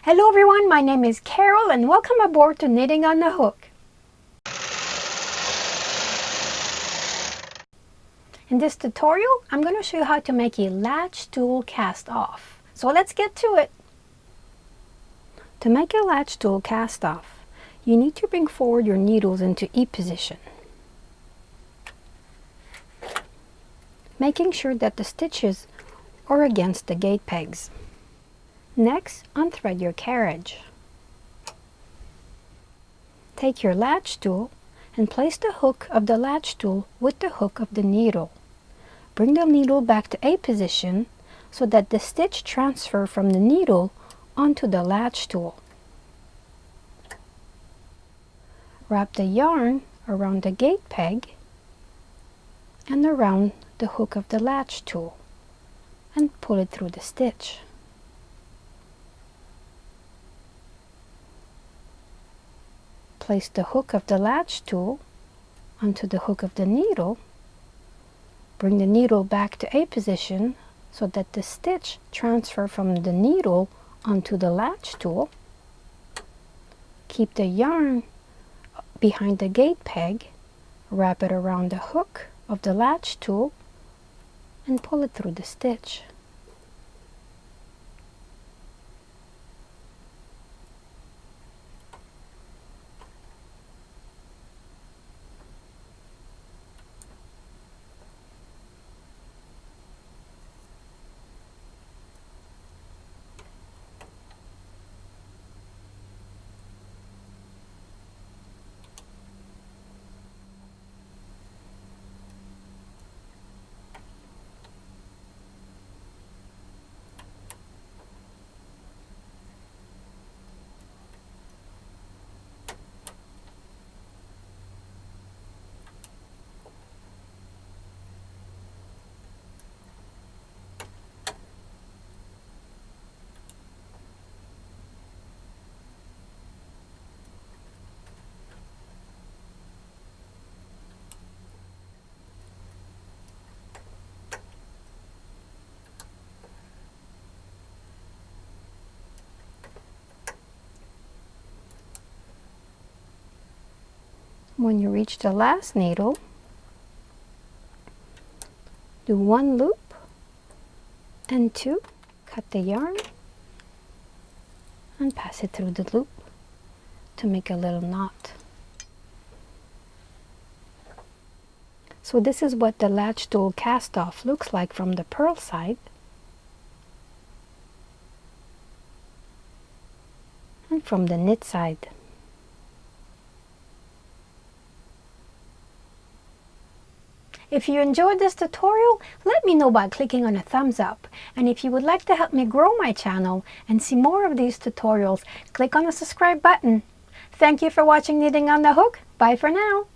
Hello everyone, my name is Carol and welcome aboard to Knitting on the Hook. In this tutorial, I'm going to show you how to make a latch tool cast off. So let's get to it. To make a latch tool cast off, you need to bring forward your needles into E position, making sure that the stitches are against the gate pegs. Next, unthread your carriage. Take your latch tool and place the hook of the latch tool with the hook of the needle. Bring the needle back to A position so that the stitch transfer from the needle onto the latch tool. Wrap the yarn around the gate peg and around the hook of the latch tool and pull it through the stitch. Place the hook of the latch tool onto the hook of the needle. Bring the needle back to A position so that the stitch transfer from the needle onto the latch tool. Keep the yarn behind the gate peg, wrap it around the hook of the latch tool and pull it through the stitch. When you reach the last needle, do one loop and two, cut the yarn and pass it through the loop to make a little knot. So this is what the latch tool cast off looks like from the purl side and from the knit side. If you enjoyed this tutorial, let me know by clicking on a thumbs up. And if you would like to help me grow my channel and see more of these tutorials, click on the subscribe button. Thank you for watching Knitting on the Hook. Bye for now.